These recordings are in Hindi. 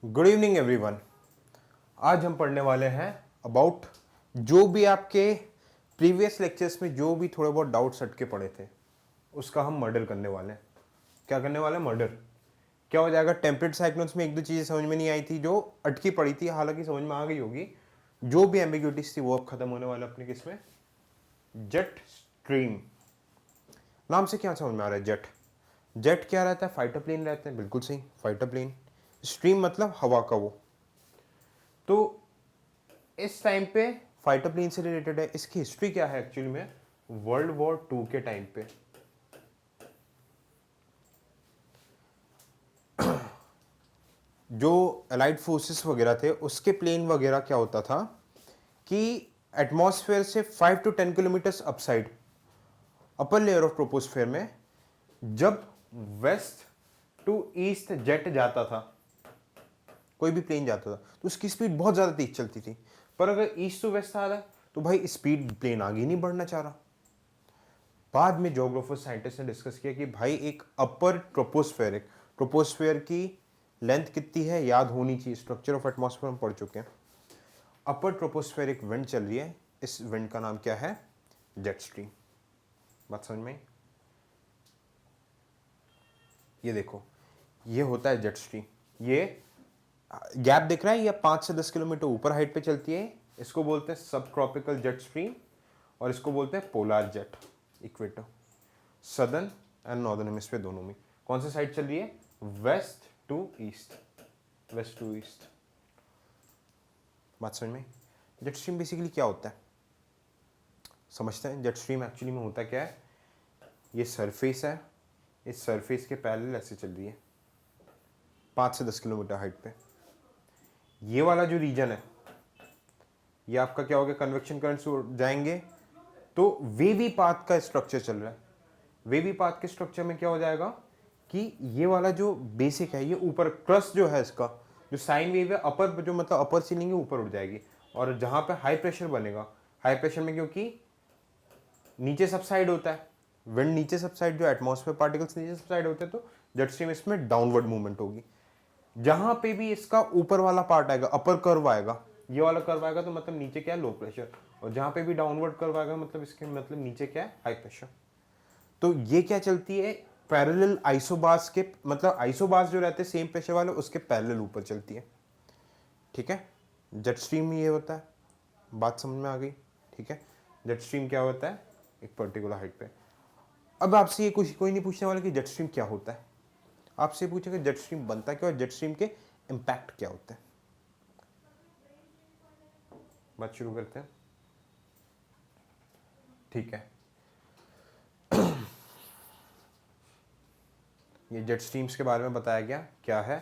Good evening everyone. आज हम पढ़ने वाले हैं अबाउट जो भी आपके प्रीवियस लेक्चर्स में जो भी थोड़े बहुत डाउट्स अटके पड़े थे उसका हम मर्डर करने वाले हैं। क्या करने वाले हैं? मर्डर। क्या हो जाएगा? टेम्परेट साइक्लोन्स में एक दो चीज़ें समझ में नहीं आई थी जो अटकी पड़ी थी, हालांकि समझ में आ गई होगी। जो भी एम्बिग्यूटीज थी वो अब खत्म होने वाला अपने किसमें? Jet stream. नाम से क्या समझ में आ रहा है? जेट। जेट क्या रहता है? फाइटर प्लेन रहते हैं। बिल्कुल सही, फाइटर प्लेन। स्ट्रीम मतलब हवा का वो। तो इस टाइम पे फाइटर प्लेन से रिलेटेड है। इसकी हिस्ट्री क्या है एक्चुअली में? वर्ल्ड वॉर 2 के टाइम पे जो अलाइड फोर्सेस वगैरह थे उसके प्लेन वगैरह क्या होता था कि एटमॉस्फेयर से 5 to 10 kilometres upside upper layer of troposphere में जब वेस्ट टू ईस्ट जेट जाता था, कोई भी प्लेन जाता था तो उसकी स्पीड बहुत ज़्यादा तेज चलती थी। पर अगर ईस्ट टू वेस्ट आ रहा है तो भाई स्पीड प्लेन आगे नहीं बढ़ना चाह रहा। बाद में जोग्राफर साइंटिस्ट ने डिस्कस किया कि भाई एक अपर ट्रोपोस्फेयर की लेंथ कितनी है याद होनी चाहिए। स्ट्रक्चर ऑफ एटमॉस्फेयर हम पढ़ चुके हैं। अपर ट्रोपोस्फेरिक विंड चल रही है, इस विंड का नाम क्या है? Jet stream. बात समझ में? ये देखो, ये होता है जेट स्ट्रीम। ये गैप दिख रहा है, ये 5 से 10 किलोमीटर ऊपर हाइट पे चलती है। इसको बोलते हैं सब ट्रॉपिकल जेट स्ट्रीम और इसको बोलते हैं polar jet. Equator, southern and northern hemisphere दोनों में। कौन सी साइड चल रही है? West to east. West to east. बात समझ में? जेट स्ट्रीम बेसिकली क्या होता है समझते हैं। जेट स्ट्रीम एक्चुअली में होता क्या है? ये सरफेस है, इस सरफेस के पैरेलल ऐसे चल रही है 5 से 10 किलोमीटर हाइट पे। ये वाला जो रीजन है ये आपका क्या हो गया? कन्वेक्शन करंट्स जाएंगे तो वेवी पाथ का स्ट्रक्चर चल रहा है। वेवी पाथ के स्ट्रक्चर में क्या हो जाएगा कि ये वाला जो बेसिक है, ये ऊपर क्रस्ट जो है इसका, जो साइन वेव है अपर, जो मतलब अपर सीलिंग है ऊपर उठ जाएगी। और जहां पे हाई प्रेशर बनेगा, हाई प्रेशर में क्योंकि नीचे सबसाइड होता है, विंड नीचे सबसाइड, जो एटमॉस्फेयर पार्टिकल्स नीचे सबसाइड होते हैं, तो जेट स्ट्रीम इसमें डाउनवर्ड मूवमेंट होगी। जहां पे भी इसका ऊपर वाला पार्ट आएगा, अपर कर्व आएगा, ये वाला कर्व आएगा तो मतलब नीचे क्या है? Low pressure. और जहां पे भी डाउनवर्ड कर्व आएगा मतलब इसके मतलब नीचे क्या है? High pressure. तो ये क्या चलती है? पैरेलल आइसोबार्स के, मतलब आइसोबार्स जो रहते हैं सेम प्रेशर वाले, उसके पैरेलल ऊपर चलती है। ठीक है, जेट स्ट्रीम में ये होता है। बात समझ में आ गई? ठीक है, जेट स्ट्रीम क्या होता है? एक पर्टिकुलर हाइट पे। अब आपसे ये कुछ कोई नहीं पूछने वाला कि जेट स्ट्रीम क्या होता है। आपसे पूछेगा जेट स्ट्रीम बनता क्या और जेट स्ट्रीम के इंपैक्ट क्या होते हैं। बात शुरू करते हैं। ठीक है, ये जेट स्ट्रीम्स के बारे में बताया गया क्या है।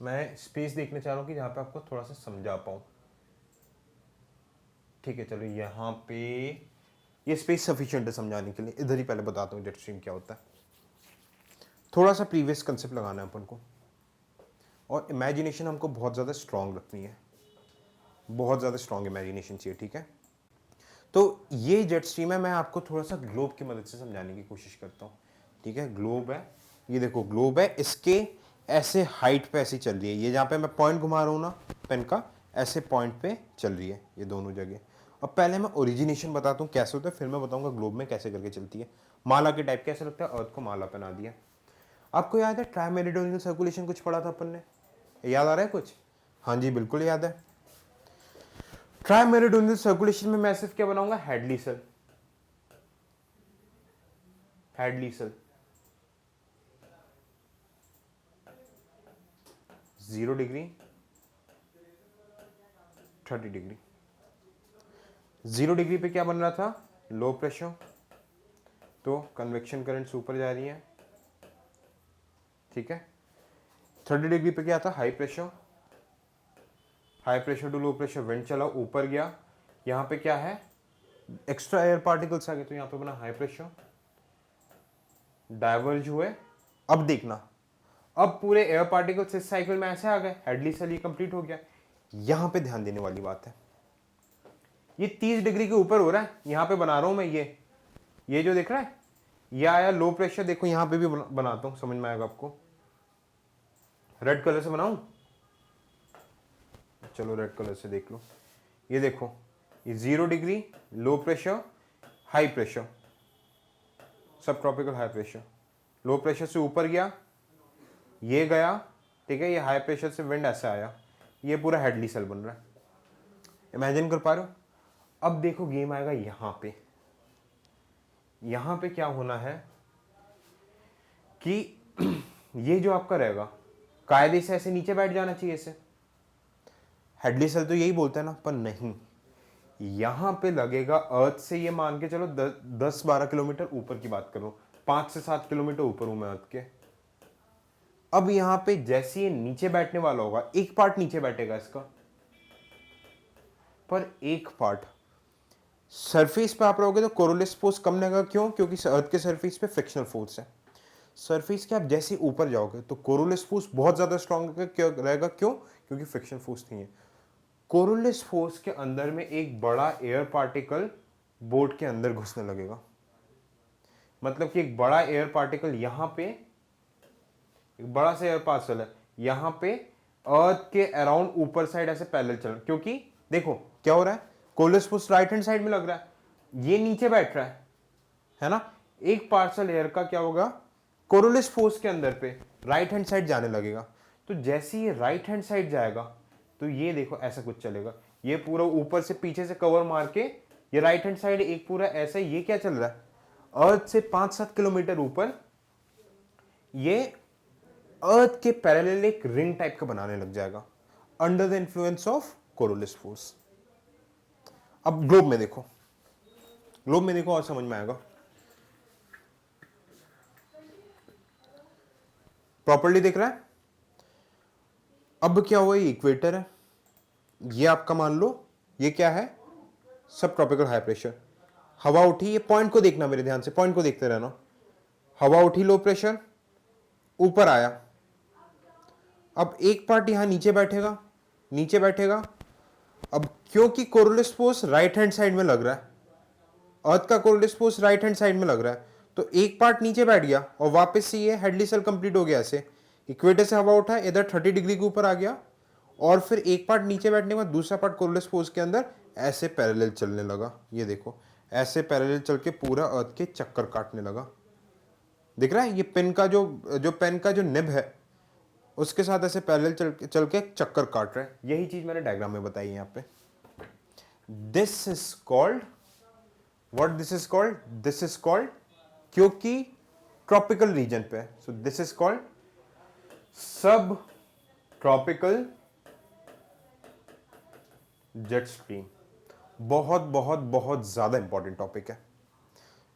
मैं स्पेस देखने चाह रहा हूँ कि जहाँ पे आपको थोड़ा सा समझा पाऊँ। ठीक है, चलो यहाँ पे ये स्पेस सफिशिएंट है समझाने के लिए। इधर ही पहले बताता हूँ जेट स्ट्रीम क्या होता है। थोड़ा सा प्रीवियस कंसेप्ट लगाना है अपन को, और इमेजिनेशन हमको बहुत ज़्यादा स्ट्रांग रखनी है, बहुत ज़्यादा स्ट्रांग इमेजिनेशन चाहिए। ठीक है, तो ये जेट स्ट्रीम है, मैं आपको थोड़ा सा ग्लोब की मदद से समझाने की कोशिश करता हूँ। ठीक है, ग्लोब है, ये देखो ग्लोब है, इसके ऐसे हाइट पे ऐसी चल रही है। ये जहाँ पे मैं पॉइंट घुमा रहा हूँ ना पेन का, ऐसे पॉइंट पे चल रही है ये दोनों जगह। अब पहले मैं ओरिजिनेशन बताता हूँ कैसे होता है, फिर मैं बताऊंगा ग्लोब में कैसे करके चलती है। माला के टाइप कैसे लगता है? अर्थ को माला पहना दिया। आपको याद है ट्राई मेरिडियनल सर्कुलेशन कुछ पढ़ा था अपन ने? याद आ रहा है कुछ? हाँ जी बिल्कुल याद है। ट्राई मेरिडियनल सर्कुलेशन में मैं सिर्फ क्या बनाऊंगा? Hadley cell. Hadley cell 0 degree 30 degree. 0 degree पे क्या बन रहा था? लो प्रेशर, तो कन्वेक्शन करंट्स ऊपर जा रही है। ठीक है, 30 डिग्री पे क्या था? High pressure. High pressure to low pressure, wind चला ऊपर गया। यहां पे क्या है? एक्स्ट्रा एयर पार्टिकल्स आ गए, तो यहां पे बना हाई प्रेशर, डाइवर्ज हुए। अब देखना, अब पूरे एयर पार्टिकल्स इस साइकिल में ऐसे आ गए, हेडली सेल ये कंप्लीट हो गया। यहां पे ध्यान देने वाली बात है, ये 30 डिग्री के ऊपर हो रहा है। यहां पे बना रहा हूं मैं ये जो देख रहा है, ये आया लो प्रेशर। देखो यहां पे भी बनाता हूं, समझ में आएगा आपको। रेड कलर से बनाऊं, चलो रेड कलर से देख लो, ये देखो, ये 0 degree, low pressure, high pressure, subtropical high pressure. Low pressure से ऊपर गया, ये गया, ठीक है, ये हाई प्रेशर से विंड ऐसा आया, ये पूरा हेडली सेल बन रहा है। इमेजिन कर पा रहे हो? अब देखो गेम आएगा यहां पे। यहां पे क्या होना है कि ये जो आपका रहेगा, कायदे से ऐसे नीचे बैठ जाना चाहिए इसे, हेडली सेल तो यही बोलता है ना, पर नहीं, यहां पे लगेगा अर्थ से, ये मान के चलो 10-12 किलोमीटर ऊपर की बात करूं, 5 से 7 किलोमीटर ऊपर हूं मैं अर्थ के। अब यहां पे जैसे ये नीचे बैठने वाला होगा, एक पार्ट नीचे बैठेगा इसका, पर एक पार्ट सरफेस पे आप रहोगे तो कोरोलिस फोर्स कम लगेगा। क्यों? क्योंकि अर्थ के सरफेस पे फ्रिक्शनल फोर्स है। सरफेस के आप जैसे ऊपर जाओगे तो कोरोलिस फोर्स बहुत ज्यादा स्ट्रॉन्ग रहेगा। क्यों? क्योंकि फ्रिक्शन फोर्स नहीं है। कोरोलिस फोर्स के अंदर में एक बड़ा एयर पार्टिकल बोट के अंदर घुसने लगेगा, मतलब कि एक बड़ा एयर पार्टिकल यहां पे, एक बड़ा सा एयर पार्सल है यहां पे अर्थ के अराउंड ऊपर साइड ऐसे पैरेलल चल, क्योंकि देखो क्या हो रहा है, Coriolis force right hand side में लग रहा है, ये नीचे बैठ रहा है ना। एक पार्सल एयर का क्या होगा, कोरोलिस फोर्स के अंदर पे राइट हैंड साइड जाने लगेगा। तो जैसे ये राइट हैंड साइड जाएगा तो ये देखो ऐसा कुछ चलेगा, ये पूरा ऊपर से पीछे से कवर मार के ये राइट हैंड साइड एक पूरा ऐसा, ये क्या चल रहा है, अर्थ से 5-7 किलोमीटर ऊपर ये अर्थ के पैरेलल एक रिंग टाइप का बनाने लग जाएगा under the influence of Coriolis force. अब ग्लोब में देखो, ग्लोब में देखो और समझ में आएगा। प्रॉपर्ली दिख रहा है? अब क्या हुआ, ये इक्वेटर है, ये आपका मान लो ये क्या है, सब ट्रॉपिकल हाई प्रेशर। हवा उठी, ये पॉइंट को देखना मेरे ध्यान से, पॉइंट को देखते रहना। हवा उठी, लो प्रेशर, ऊपर आया। अब एक पार्ट यहां नीचे बैठेगा, नीचे बैठेगा। अब क्योंकि Coriolis force right hand side में लग रहा है, अर्थ का Coriolis force right hand side में लग रहा है, तो एक पार्ट नीचे बैठ गया और वापस से ये हेडली सेल कंप्लीट हो गया। ऐसे इक्वेटर से हवा उठा, इधर 30 डिग्री के ऊपर आ गया, और फिर एक पार्ट नीचे बैठने के बाद दूसरा पार्ट कोरोलिस फोर्स के अंदर ऐसे पैरेलल चलने लगा। ये देखो ऐसे पैरेलल चल के पूरा अर्थ के चक्कर काटने लगा। दिख रहा है? ये पेन का जो पेन का जो निब है उसके साथ ऐसे पैरेलल चल के चक्कर काट रहा है। यही चीज मैंने डायग्राम में बताई है यहाँ पे। This is called what, this is called, this is called, क्योंकि ट्रॉपिकल रीजन पे है, सो दिस इज कॉल्ड सब ट्रॉपिकल जेट स्ट्रीम। बहुत बहुत बहुत ज्यादा इंपॉर्टेंट टॉपिक है।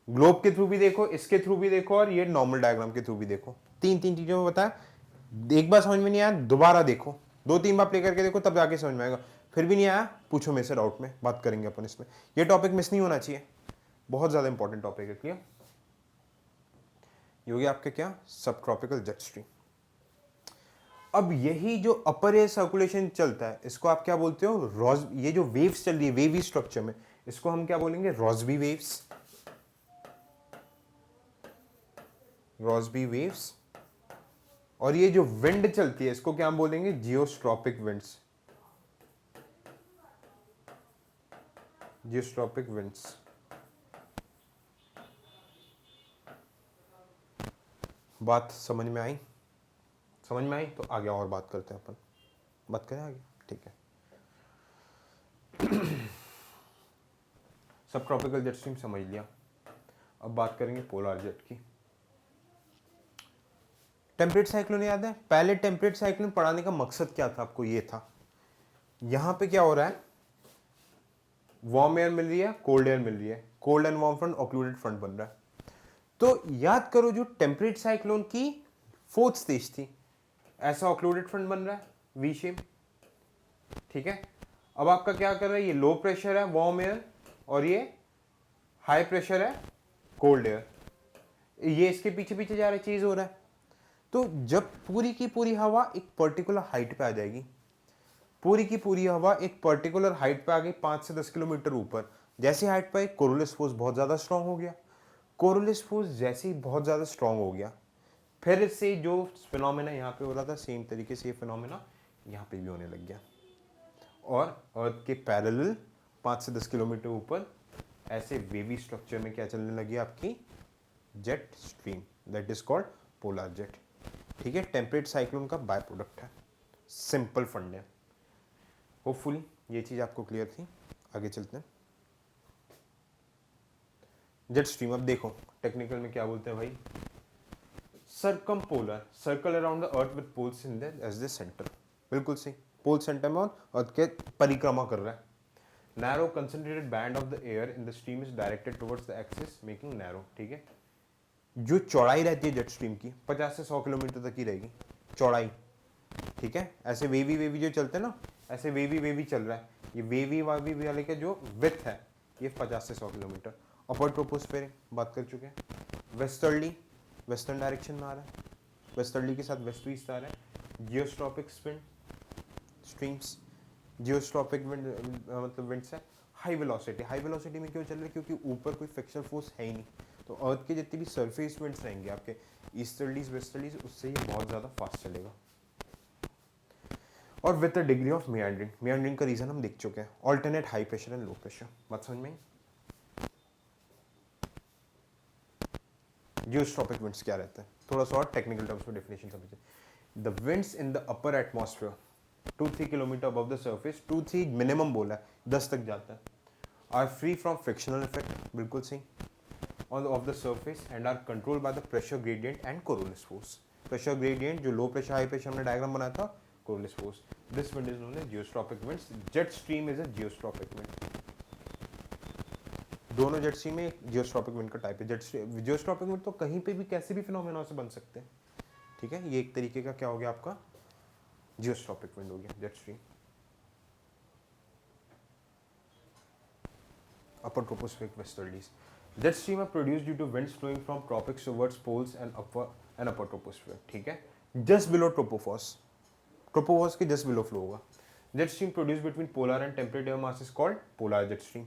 ग्लोब के थ्रू भी देखो, इसके थ्रू भी देखो, और ये नॉर्मल डायग्राम के थ्रू भी देखो। तीन चीजों में बताया। एक बार समझ में नहीं आया दोबारा देखो, 2-3 बार प्ले करके देखो, तब जाके समझ में आएगा। फिर भी नहीं आया पूछो मेरे से, डाउट में बात करेंगे अपन इसमें। ये टॉपिक मिस नहीं होना चाहिए, बहुत ज्यादा इंपॉर्टेंट टॉपिक है। क्लियर? ये हो गया आपके क्या, सब ट्रॉपिकल जेट स्ट्रीम। अब यही जो अपर एयर सर्कुलेशन चलता है इसको आप क्या बोलते हो, रॉस, ये जो वेव्स चल रही है वेवी स्ट्रक्चर में, इसको हम क्या बोलेंगे, रॉसबी वेव्स, रॉसबी वेव्स। और ये जो विंड चलती है इसको क्या हम बोलेंगे, जियोस्ट्रॉपिक विंड्स, जियोस्ट्रॉपिक विंड्स। बात समझ में आई? समझ में आई तो आगे और बात करते हैं अपन, बात करें आगे, ठीक है। सब ट्रॉपिकल जेट स्ट्रीम समझ लिया। अब बात करेंगे पोलर जेट की। टेम्परेट साइक्लोन याद है? पहले टेम्परेट साइक्लोन पढ़ाने का मकसद क्या था आपको, ये था यहां पे क्या हो रहा है, वार्म एयर मिल रही है, कोल्ड एयर मिल रही है, cold and warm front occluded front बन रहा है। तो याद करो जो टेम्परेट साइक्लोन की 4th स्टेज थी, ऐसा ऑक्लूडेड फ्रंट बन रहा है वी शेप, ठीक है। अब आपका क्या कर रहा है, ये लो प्रेशर है वार्म एयर, और ये हाई प्रेशर है कोल्ड एयर, ये इसके पीछे पीछे जा रहा है, चीज हो रहा है। तो जब पूरी की पूरी हवा एक पर्टिकुलर हाइट पे आ जाएगी, पूरी की पूरी हवा एक पर्टिकुलर हाइट पे आ गई, 5 से 10 किलोमीटर ऊपर, जैसे हाइट पे कोरोलिस फोर्स बहुत ज्यादा स्ट्रांग हो गया। कोरोलिस फोर्स जैसे ही बहुत ज्यादा स्ट्रांग हो गया, फिर से जो फिनोमेना यहाँ पे हो रहा था सेम तरीके से ये फिनोमेना यहाँ पे भी होने लग गया। और अर्थ के पैरेलल 5 से 10 किलोमीटर ऊपर ऐसे वेवी स्ट्रक्चर में क्या चलने लगी आपकी jet stream, that is called polar jet. ठीक है, टेम्परेट साइक्लोन का बाय प्रोडक्ट है। सिंपल फंड है। होपफुली ये चीज आपको क्लियर थी। आगे चलते हैं। जेट स्ट्रीम, अब देखो टेक्निकल में क्या बोलते हैं भाई, circumpolar, circle around the earth with poles in the as the centre. बिल्कुल सही, पोल सेंटर में और अर्थ के परिक्रमा कर रहा है। Narrow concentrated band of the air in the stream is directed towards the axis making narrow. ठीक है, जो चौड़ाई रहती है जेट स्ट्रीम की 50 से 100 किलोमीटर तक ही रहेगी चौड़ाई। ठीक है, ऐसे वेवी वेवी जो चलते हैं ना, ऐसे वेवी वेवी चल रहा है, ये वेवी वावी वाले का जो विथ है ये 50 से 100 किलोमीटर। अपर ट्रोपोस्फेरिक बात कर चुके हैं। वेस्टर्ली, वेस्टर्न डायरेक्शन में आ रहा है, वेस्टर्ली के साथ वेस्ट ईस्ट आ रहा है। जियोस्ट्रॉपिक स्ट्रीम्स, जियोस्ट्रॉपिक विंड मतलब विंड्स है। हाई वेलोसिटी, हाई वेलोसिटी में क्यों चल रहा है, क्योंकि ऊपर कोई फ्रिक्शनल फोर्स है ही नहीं, तो अर्थ के जितने भी सरफेस विंड्स रहेंगे आपके ईस्टर्लीज वेस्टर्लीज, उससे ये बहुत ज़्यादा फास्ट चलेगा। और विद द डिग्री ऑफ मियांड्रिंग, मियांड्रिंग का रीजन हम देख चुके हैं, alternate high pressure and low pressure. बात समझ में आई? जियोस्ट्रॉपिक विंड्स क्या रहता है, थोड़ा सा और टेक्निकल टर्म्स में डेफिनेशन समझिए। The winds in the upper atmosphere 2-3 kilometres above the surface, 2-3 minimum बोला है, 10 तक जाता है, are free from frictional effect, बिल्कुल सही, off the surface and are controlled by the pressure gradient and Coriolis force. Pressure gradient जो लो प्रेशर हाई प्रेशर हमने डायग्राम बनाया था, Coriolis force. This wind is known as geostrophic winds. Jet stream is a geostrophic wind. दोनों जेट स्ट्रीम में जियोस्ट्रॉपिक विंड का टाइप है। जियोस्ट्रॉपिक विंड तो कहीं पे भी कैसे भी फिनोमेना से बन सकते हैं। ठीक है, ये एक तरीके का क्या हो गया आपका जियोस्ट्रॉपिक विंड हो गया jet stream. Upper tropospheric westerlies, jet stream are produced due to winds flowing from tropics towards poles and upper troposphere. ठीक है, जस्ट बिलो ट्रोपोफॉस, ट्रोपोफॉस के जस्ट बिलो फ्लो होगा। Jet stream produce between polar and temperate air masses called polar jet stream.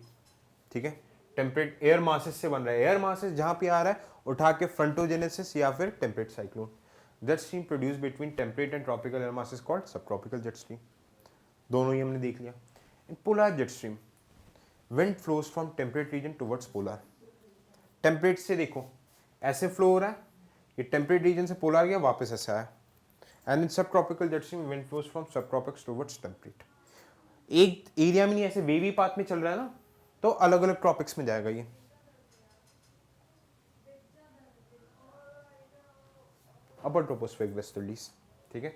ठीक है, टेम्परेट एयर मासेस से बन रहा है, एयर मासेस जहां पे आ रहा है उठा के फ्रंटोजेनेसिस या फिर temperate cyclone. Jet stream produce between temperate and tropical air masses called सब ट्रॉपिकल जेट स्ट्रीम। दोनों ही हमने देख लिया। In polar jet stream, wind flows from temperate region towards polar. Temperate से देखो ऐसे फ्लो हो रहा है, ये टेम्परेट रीजन से पोलर गया वापस ऐसे आया। एंड इन सब tropical jet stream wind flows from सब ट्रॉपिक्स टुवर्ड्स टेम्परेट। एक एरिया में नहीं, ऐसे वेवी पाथ में चल रहा है ना, तो अलग अलग ट्रॉपिक्स में जाएगा ये। अपर ट्रोपोस्फेरिक वेस्टर्लीज। ठीक है,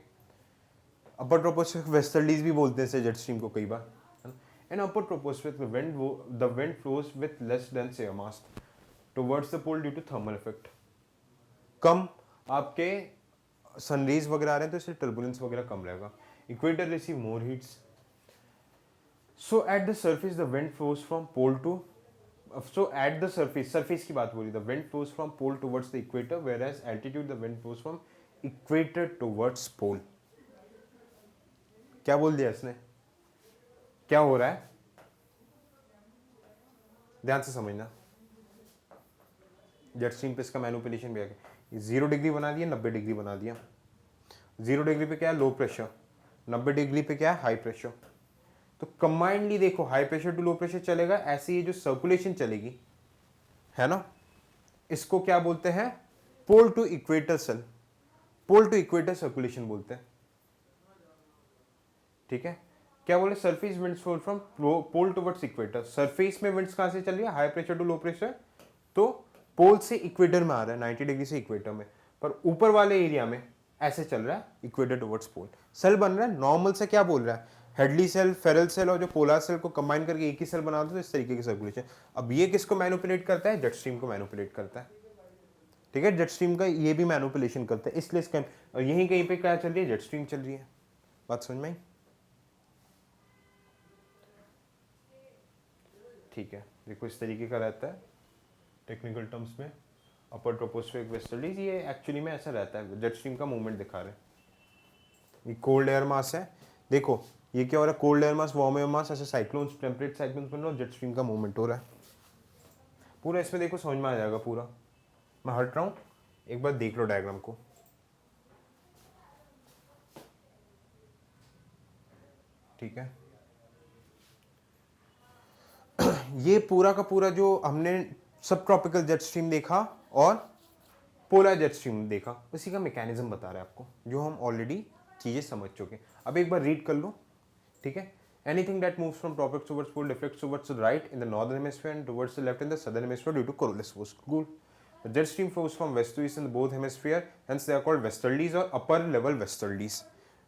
अपर ट्रोपोस्फेरिक वेस्टर्लीज भी बोलते हैं जेट स्ट्रीम को कई बार। In upper tropospheric the wind flows with less dense air mass towards the pole due to thermal effect. कम आपके सनरेज वगैरह आ रहे हैं तो इससे टर्बुलेंस वगैरह कम रहेगा। Equator receive more heats. So at the surface the wind flows from pole to so at the surface की बात हो रही, the wind flows from pole towards the equator whereas altitude the wind flows from equator towards pole। क्या बोल दिया इसने, क्या हो रहा है, ध्यान से समझना। जेट स्ट्रीम पे इसका मैनिपुलेशन भी है, 0 डिग्री बना दिया, 90 डिग्री बना दिया। 0 डिग्री पे क्या है लो प्रेशर, 90 डिग्री पे क्या है हाई प्रेशर। तो कंबाइंडली देखो high pressure to low pressure चलेगा, ऐसे ये जो सर्कुलेशन चलेगी है ना, इसको क्या बोलते हैं pole to equator cell, pole to equator circulation बोलते हैं। ठीक है, क्या बोले surface winds flow from pole towards equator. Surface में विंड्स कहां से चल रही है, high pressure to low pressure, तो पोल से इक्वेटर में आ रहा है, 90 डिग्री से इक्वेटर में, पर ऊपर वाले एरिया में ऐसे चल रहा है इक्वेटर टुवर्ड्स पोल। सेल बन रहा है नॉर्मल से, क्या बोल रहा है हेडली सेल, फेरल सेल और जो पोलर सेल को कंबाइन करके एक ही सेल बना दो, तो इस तरीके की सर्कुलेशन। अब ये किसको मैनिपुलेट करता है, जेट स्ट्रीम को मैनिपुलेट करता है। ठीक है, जेट स्ट्रीम का ये भी मैनिपुलेशन करता है, इसलिए इसका और यहीं कहीं पे क्या चल रही है, जेट स्ट्रीम चल रही है। बात समझ में आई? ठीक है, देखो इस तरीके का रहता है टेक्निकल टर्म्स में। अपर ट्रोपोस्फेरिक वेस्टर्लीज, ये एक्चुअली में ऐसा रहता है, जेट स्ट्रीम का मूवमेंट दिखा रहे हैं। ये कोल्ड एयर मास है, देखो ये क्या हो रहा है, cold air mass warm air mass, ऐसे साइक्लोन्स टेम्परेट साइक्लोन्स बन रहे हैं, जेट स्ट्रीम का मूवमेंट हो रहा है पूरा। इसमें देखो समझ में आ जाएगा पूरा। मैं हट रहा हूँ, एक बार देख लो डायग्राम को। ठीक है, ये पूरा का पूरा जो हमने सब ट्रॉपिकल जेट स्ट्रीम देखा और पोलर जेट स्ट्रीम देखा, उसी का मैकेनिज्म बता रहा है आपको, जो हम ऑलरेडी चीज़ें समझ चुके हैं। अब एक बार रीड कर लो, ठीक है। Anything that moves from tropics towards pole reflects towards the right in the northern hemisphere and towards the left in the southern hemisphere due to Coriolis force. Cool. The jet stream flows from west to east in both hemisphere, hence they are called westerlies or upper level westerlies.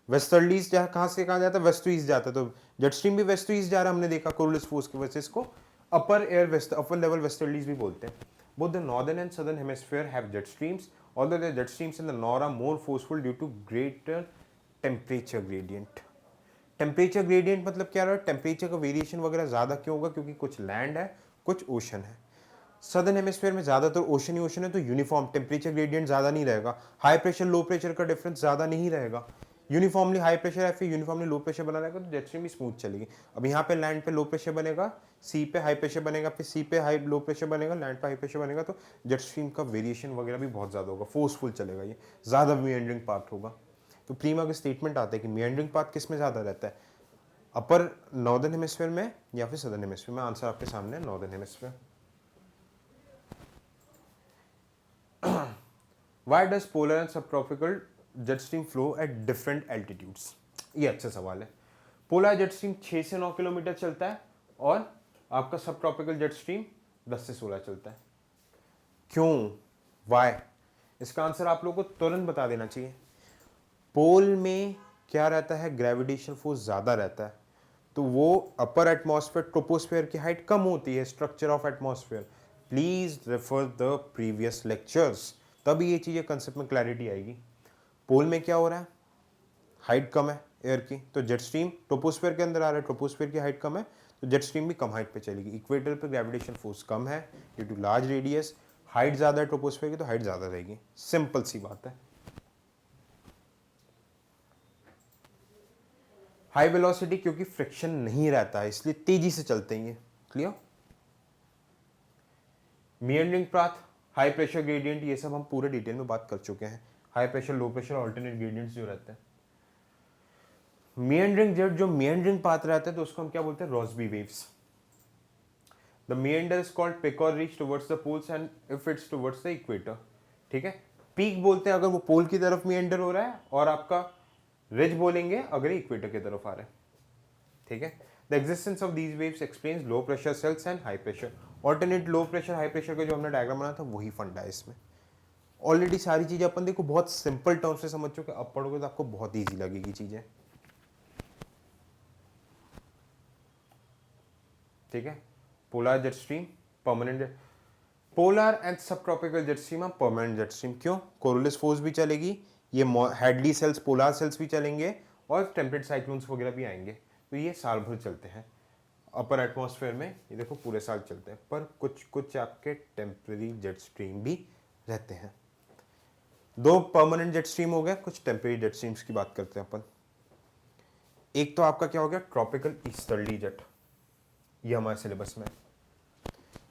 Westerlies कहाँ से कहाँ जाता है, वेस्ट टू ईस्ट जाता है, तो जेट स्ट्रीम भी वेस्ट टू ईस्ट जा रहा है, हमने देखा कोरोलिस फोर्स की वजह से। इसको upper air west upper level westerlies भी बोलते हैं। Both the northern and southern hemisphere have jet streams, although the jet streams in the north are more forceful due to greater temperature gradient. Temperature gradient मतलब क्या रहा है, टेम्परेचर का वेरिएशन वगैरह ज़्यादा क्यों होगा, क्योंकि कुछ लैंड है कुछ ओशन है। सदर्न हेमिस्फीयर में ज़्यादातर ओशन ही ओशन है, तो यूनिफॉर्म टेम्परेचर ग्रेडियंट ज़्यादा नहीं रहेगा, हाई प्रेशर लो प्रेशर का डिफरेंस ज़्यादा नहीं रहेगा। यूनिफॉर्मली हाई प्रेशर है फिर यूनिफॉर्मली लो प्रेशर बना रहेगा, तो जेट स्ट्रीम भी स्मूथ चलेगी। अब यहाँ पे लैंड पे लो प्रेशर बनेगा, सी पे हाई प्रेशर बनेगा, फिर सी पे हाई लो प्रेशर बनेगा, लैंड पे हाई प्रेशर बनेगा, तो जेट स्ट्रीम का वेरिएशन वगैरह भी बहुत ज़्यादा होगा, फोर्सफुल चलेगा, ये ज़्यादा मीएंडरिंग पार्ट होगा। तो प्रीमा का स्टेटमेंट आता है कि मीएंडरिंग पार्ट किस में ज़्यादा रहता है, अपर नॉर्दर्न हेमिस्फीयर में या फिर सदर्न हेमिस्फीयर में। आंसर आपके सामने है, northern hemisphere. Why does polar and subtropical jet stream flow at different altitudes? ये अच्छा सवाल है। पोलर जेट स्ट्रीम 6 से 9 किलोमीटर चलता है और आपका सब ट्रॉपिकल जेट स्ट्रीम 10 से 16 चलता है। क्यों, वाई? इसका आंसर आप लोगों को तुरंत बता देना चाहिए। पोल में क्या रहता है, ग्रेविटेशनल फोर्स ज़्यादा रहता है, तो वो अपर एटमॉस्फेयर ट्रोपोस्फेयर की हाइट कम होती है, structure of atmosphere. Please refer the previous lectures, तभी ये चीज़ें कंसेप्ट में क्लैरिटी आएगी। पोल में क्या हो रहा है, हाइट कम है एयर की, तो जेट स्ट्रीम ट्रोपोस्फेयर के अंदर आ रहा है, ट्रोपोस्फेयर की हाइट कम है, तो जेट स्ट्रीम भी कम हाइट पे चलेगी। इक्वेटर पे ग्रेविटेशन फोर्स कम है due to large radius, height ज़्यादा है ट्रोपोस्फेयर की, तो हाइट ज़्यादा रहेगी। सिंपल सी बात है। हाई वेलोसिटी क्योंकि फ्रिक्शन नहीं रहता है, इसलिए तेजी से चलते हैं ये। Clear? Meandering path, high pressure gradient, ये सब हम पूरे डिटेल में बात कर चुके हैं। High pressure low pressure alternate gradients जो रहते हैं। मीएंडरिंग जेट जो मीएंडरिंग पाथ रहता है तो उसको हम क्या बोलते हैं, Rossby waves. The meander is called peak और reach towards the poles and if it's towards the equator. ठीक है, पीक बोलते हैं अगर वो पोल की तरफ मीएंडर हो रहा है, और आपका रिज बोलेंगे अगर इक्वेटर की तरफ आ रहा है। ठीक है, the existence of these waves explains low pressure cells and high pressure. Alternate low pressure high pressure का जो हमने डायग्राम बनाया था वही फंडा है इसमें। ऑलरेडी सारी चीजें अपन देखो बहुत सिंपल टर्म से समझ चुके, अब पढ़ोगे तो आपको बहुत ईजी लगेगी चीजें। ठीक है, polar jet stream, permanent jet, polar and सब ट्रॉपिकल जेट स्ट्रीम है परमानेंट जेट स्ट्रीम। क्यों? कोरोलिस फोर्स भी चलेगी, ये हेडली सेल्स पोलर सेल्स भी चलेंगे, और टेम्परेट साइक्लोन्स वगैरह भी आएंगे, तो ये साल भर चलते हैं अपर एटमॉस्फेयर में। ये देखो पूरे साल चलते हैं, पर कुछ कुछ आपके टेम्परेरी जेट स्ट्रीम भी रहते हैं। दो परमानेंट जेट स्ट्रीम हो गया, कुछ टेम्परेरी जेट स्ट्रीम्स की बात करते हैं अपन। एक तो आपका क्या हो गया, ट्रॉपिकल ईस्टर्ली जेट, ये हमारे सिलेबस में।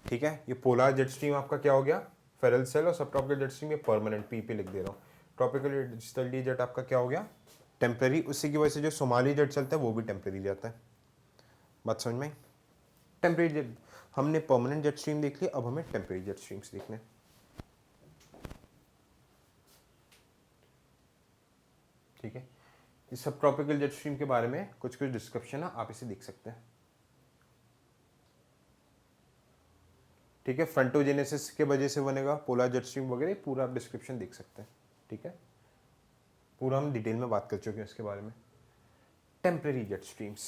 ठीक है, ये पोलर जेट स्ट्रीम आपका क्या हो गया, फेरल सेल, और सब ट्रॉपिकल जेट स्ट्रीम ये परमानेंट, पी पे लिख दे रहा हूँ। ट्रॉपिकल ईस्टर्ली जेट आपका क्या हो गया, टेम्परेरी। उसी की वजह से जो सोमाली जेट चलता है वो भी टेम्परेरी जाता है। बात समझ में? टेम्परेरी जेट, हमने परमानेंट जेट स्ट्रीम देख लिया, अब हमें टेम्परेरी जेट स्ट्रीम्स देखने। ठीक है, इस सब ट्रॉपिकल जेट स्ट्रीम के बारे में कुछ कुछ डिस्क्रिप्शन है, आप इसे देख सकते हैं। ठीक है, फ्रंटोजेनेसिस के वजह से बनेगा पोलर जेट स्ट्रीम वगैरह, पूरा आप डिस्क्रिप्शन देख सकते हैं। ठीक है, पूरा हम डिटेल में बात कर चुके हैं इसके बारे में। Temporary jet streams,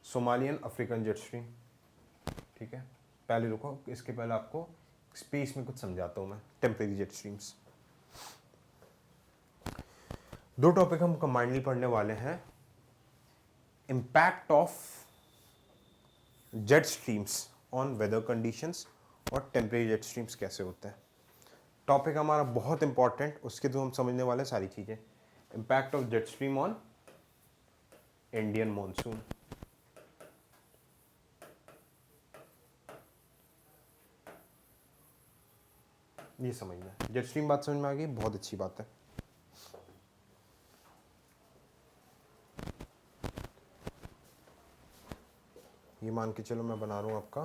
Somalian African jet stream. ठीक है, पहले रुको, इसके पहले आपको स्पेस में कुछ समझाता हूं मैं। टेम्परेरी जेट स्ट्रीम्स, दो टॉपिक हम कंबाइंडली पढ़ने वाले हैं। Impact of jet streams on whether conditions, और टेम्परेरी जेट स्ट्रीम्स कैसे होते हैं। टॉपिक हमारा बहुत इंपॉर्टेंट, उसके थ्रू हम समझने वाले सारी चीजें। Impact of jet stream on Indian monsoon. ये समझना, जेट स्ट्रीम बात समझ में आ गई, बहुत अच्छी बात है। ये मान के चलो मैं बना रहा हूँ आपका,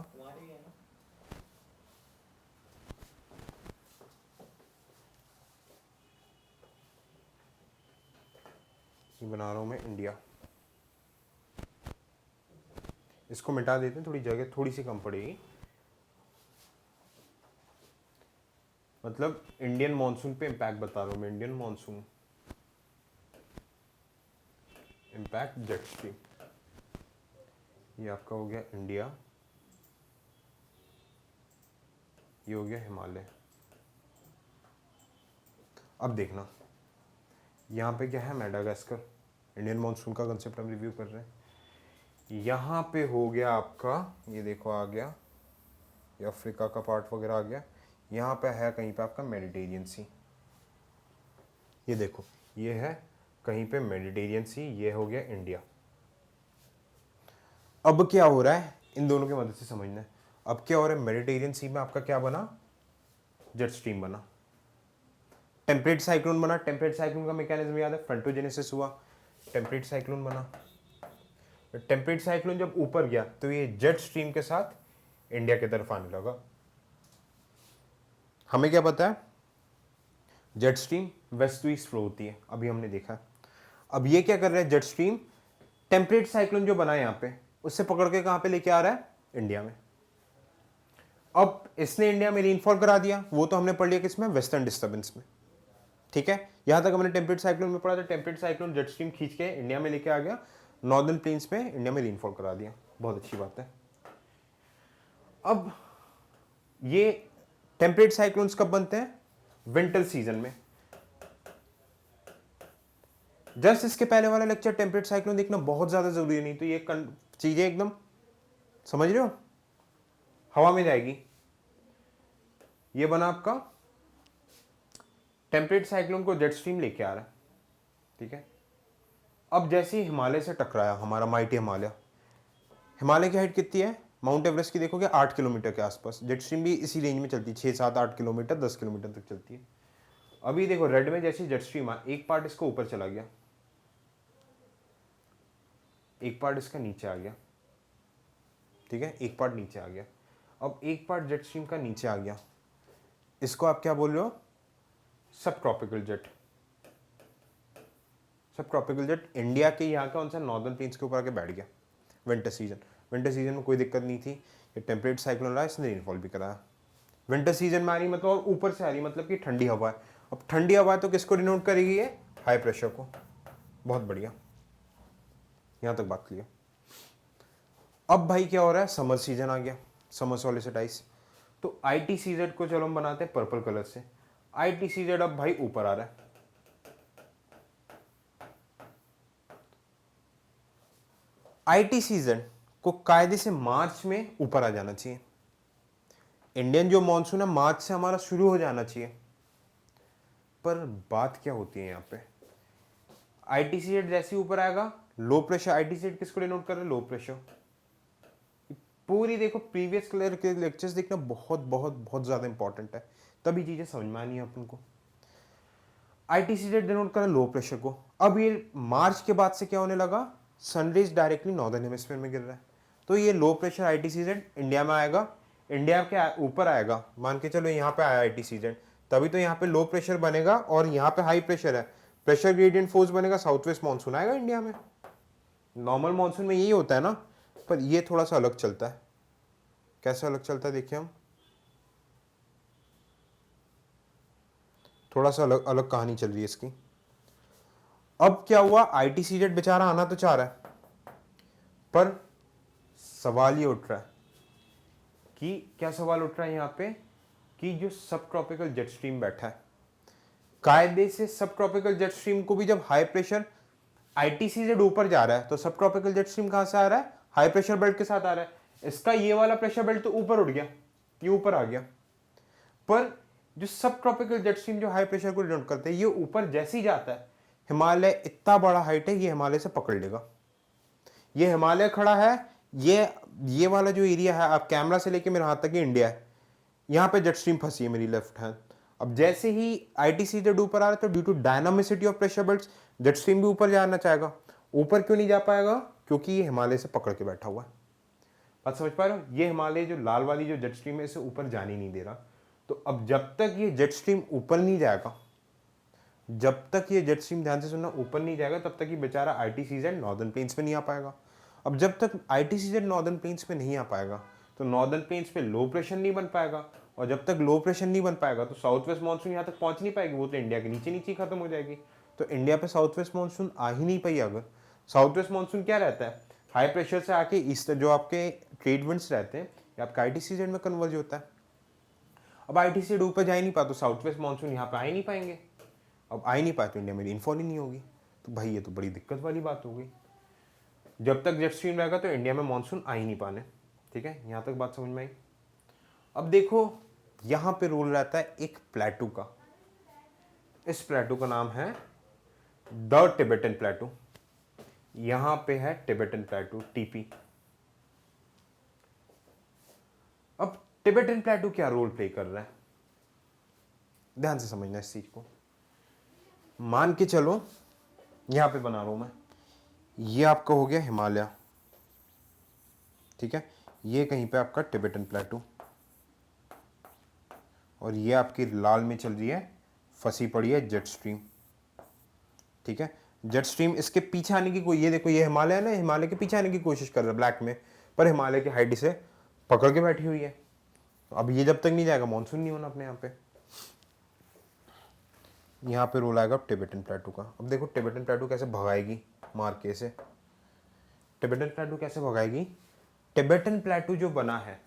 ये बना रहा हूँ मैं इंडिया। इसको मिटा देते हैं, थोड़ी जगह थोड़ी सी कम पड़ेगी। मतलब इंडियन मॉनसून पे इम्पैक्ट बता रहा हूँ मैं, Indian monsoon impact jet stream. ये आपका हो गया इंडिया, ये हो गया हिमालय। अब देखना यहाँ पे क्या है, मैडागास्कर। इंडियन मॉनसून का कंसेप्ट हम रिव्यू कर रहे हैं। यहाँ पे हो गया आपका, ये देखो आ गया, ये अफ्रीका का पार्ट वगैरह आ गया। यहाँ पे है कहीं पे आपका मेडिटेरियन सी, ये देखो ये है कहीं पे मेडिटेरियन सी, ये हो गया इंडिया। अब क्या हो रहा है, इन दोनों की मदद से समझना है। अब क्या हो रहा है, मेडिटेरियन सी में आपका क्या बना, जेट स्ट्रीम बना। टेम्परेट साइक्लोन बना। टेम्परेट साइक्लोन का मैकेनिज्म याद है, फ्रंटोजेनेसिस हुआ, टेम्परेट साइक्लोन बना। टेम्परेट साइक्लोन जब ऊपर गया तो ये जेट स्ट्रीम के साथ इंडिया की तरफ आने लगा। हमें क्या पता है, jet stream west to east flow होती है, अभी हमने देखा। अब ये क्या कर रहा है, जेट स्ट्रीम टेम्परेट साइक्लोन जो बना है यहाँ पे, उससे पकड़ के कहां पे लेके आ रहा है, इंडिया में। अब इसने इंडिया में रेनफॉल करा दिया, वो तो हमने पढ़ लिया किसमें, वेस्टर्न डिस्टर्बेंस में। ठीक है, यहां तक हमने टेम्परेट साइक्लोन में पढ़ा था। टेम्परेट साइक्लोन जेट स्ट्रीम खींच के इंडिया में लेके आ गया, नॉर्दर्न प्लेन्स में इंडिया में रेनफॉल करा दिया। बहुत अच्छी बात है। अब ये टेम्परेट साइक्लोन्स कब बनते हैं, विंटर सीजन में। जस्ट इसके पहले वाला लेक्चर टेम्परेट साइक्लोन देखना बहुत ज्यादा जरूरी है, नहीं तो ये चीजें एकदम समझ रहे हो हवा में जाएगी। ये बना आपका टेम्परेट साइक्लोन को जेट स्ट्रीम लेके आ रहा है। ठीक है, अब जैसे ही हिमालय से टकराया हमारा माइटी हिमालय, हिमालय की हाइट कितनी है, माउंट एवरेस्ट की देखोगे 8 किलोमीटर के आसपास। जेट स्ट्रीम भी इसी रेंज में चलती है, 6 7 8 किलोमीटर 10 किलोमीटर तक चलती है। अभी देखो रेड में जैसे जेट स्ट्रीम आ, एक पार्ट इसको ऊपर चला गया, एक पार्ट इसका नीचे आ गया। ठीक है, एक पार्ट नीचे आ गया। अब एक पार्ट जेट स्ट्रीम का नीचे आ गया, इसको आप क्या बोल रहे हो, सब ट्रॉपिकल जेट। सब ट्रॉपिकल जेट इंडिया के यहाँ का कौन सा, नॉर्दर्न प्लेन्स के ऊपर आके बैठ गया। विंटर सीजन, विंटर सीजन में कोई दिक्कत नहीं थी, ये टेम्परेट साइक्लोन रहा, इसने रेनफॉल भी कराया। विंटर सीजन में आ रही मतलब, और ऊपर से आ रही मतलब कि ठंडी हवा है। अब ठंडी हवा है तो किसको डिनोट करेगी ये, हाई प्रेशर को। बहुत बढ़िया, यहां तक बात क्लियर। अब भाई क्या हो रहा है, समर सीजन आ गया, समर सॉलिसिटाइज। तो ITCZ को चलो हम बनाते हैं पर्पल कलर से। ITCZ अब भाई ऊपर आ रहा है। ITCZ को कायदे से मार्च में ऊपर आ जाना चाहिए। इंडियन जो मॉनसून है मार्च से हमारा शुरू हो जाना चाहिए। पर बात क्या होती है यहाँ पे, ITCZ जैसे ही ऊपर आएगा, लो प्रेशर। ITCZ किसको डिनोट कर रहे हैं, लो प्रेशर। पूरी देखो प्रीवियस कलर के लेक्चर्स देखना बहुत बहुत बहुत ज्यादा इंपॉर्टेंट है, तभी चीजें समझ में आनी है अपन को। ITCZ डिनोट कर लो प्रेशर को। अब ये मार्च के बाद से क्या होने लगा, सनरेज डायरेक्टली नॉर्दर्न हेमिस्फीयर में गिर रहा है, तो ये लो प्रेशर ITCZ इंडिया में आएगा, इंडिया के ऊपर आएगा। मान के चलो यहाँ पे आया ITCZ, तभी तो यहाँ पे लो प्रेशर बनेगा और यहाँ पे हाई प्रेशर है, प्रेशर ग्रेडियंट फोर्स बनेगा, साउथ वेस्ट मानसून आएगा इंडिया में। नॉर्मल मानसून में यही होता है ना, पर ये थोड़ा सा अलग चलता है। कैसे अलग चलता है देखिए हम, थोड़ा सा अलग अलग कहानी चल रही है इसकी। अब क्या हुआ, ITCZ बेचारा आना तो चाह रहा है, पर सवाल ये उठ रहा है कि क्या सवाल उठ रहा है यहाँ पे, कि जो सब ट्रॉपिकल जेट स्ट्रीम बैठा है, कायदे से सब ट्रॉपिकल जेट स्ट्रीम को भी जब हाई प्रेशर ITCZ ऊपर जा रहा है तो सब ट्रॉपिकल जेट स्ट्रीम कहां से आ रहा है, हाई प्रेशर बेल्ट के साथ आ रहा है। इसका ये वाला प्रेशर बेल्ट तो ऊपर उठ गया, ये ऊपर आ गया। पर जो सब ट्रॉपिकल जेट स्ट्रीम जो हाई प्रेशर को डिनोट करते हैं, ये ऊपर जैसे ही जाता है, हिमालय इतना बड़ा हाइट है, ये हिमालय से पकड़ लेगा। ये हिमालय खड़ा है, ये वाला जो एरिया है, आप कैमरा से लेके मेरे हाथ तक ही इंडिया है, यहां पे जेट स्ट्रीम फंसी है मेरी लेफ्ट हैंड। अब जैसे ही ITCZ ऊपर आ रहा है तो due to dynamicity of pressure belts jet stream भी ऊपर जाना चाहेगा। ऊपर क्यों नहीं जा पाएगा, क्योंकि ये हिमालय से पकड़ के बैठा हुआ है। बात समझ पा रहे हो? ये हिमालय जो लाल वाली जो जेट स्ट्रीम है इसे ऊपर जाने नहीं दे रहा। तो अब जब तक ये जेट स्ट्रीम ऊपर नहीं जाएगा, जब तक ये जेट स्ट्रीम, ध्यान से सुनना, ऊपर नहीं जाएगा तब तक ये बेचारा ITCZ नॉर्दर्न प्लेन्स पे नहीं आ पाएगा। अब जब तक ITCZ नॉर्दर्न प्लेन्स पे नहीं आ पाएगा तो नॉर्दर्न प्लेन्स पे लो प्रेशर नहीं बन पाएगा, और जब तक लो प्रेशर नहीं बन पाएगा तो साउथ वेस्ट मानसून यहाँ तक पहुंच नहीं पाएगी, वो तो इंडिया के नीचे नीचे ही खत्म हो जाएगी। तो इंडिया पे साउथ वेस्ट मानसून आ ही नहीं पाई। अगर साउथ वेस्ट मानसून क्या रहता है, हाई प्रेशर से आके ईस्ट जो आपके ट्रेड विंड्स रहते हैं ये आपका ITCZ में कन्वर्ज होता है। अब ITCZ ऊपर जा ही नहीं पाता तो साउथ वेस्ट मानसून यहाँ पे आ ही नहीं पाएंगे। अब आ ही नहीं पाए तो इंडिया में रेनफॉल ही नहीं होगी। तो भाई ये तो बड़ी दिक्कत वाली बात हो गई। जब तक जेट स्ट्रीम रहेगा तो इंडिया में मानसून आ ही नहीं पाने। ठीक है, यहाँ तक बात समझ में आई। अब देखो यहाँ पे रोल रहता है एक प्लेटू का। इस प्लेटू का नाम है द टिबेटन प्लेटू। यहाँ पे है टिबेटन प्लेटू, TP। अब टिबेटन प्लेटू क्या रोल प्ले कर रहा है, ध्यान से समझना इस चीज को। मान के चलो यहां पे बना रहा हूं मैं, ये आपका हो गया हिमालय, ठीक है, ये कहीं पे आपका टिबेटन प्लेटू, और ये आपकी लाल में चल रही है, फंसी पड़ी है जेट स्ट्रीम। ठीक है, जेट स्ट्रीम इसके पीछे आने की कोई, ये देखो ये हिमालय है ना, हिमालय के पीछे आने की कोशिश कर रहा है ब्लैक में, पर हिमालय की हाइट इसे पकड़ के बैठी हुई है। तो अब ये जब तक नहीं जाएगा मानसून नहीं होना अपने यहाँ पे। यहाँ पे रोल आएगा टिबेटन प्लेटू का। अब देखो टिबेटन प्लेटू कैसे भगाएगी मार के इसे। टिबेटन प्लेटू कैसे भगाएगी, टिबेटन प्लेटू जो बना है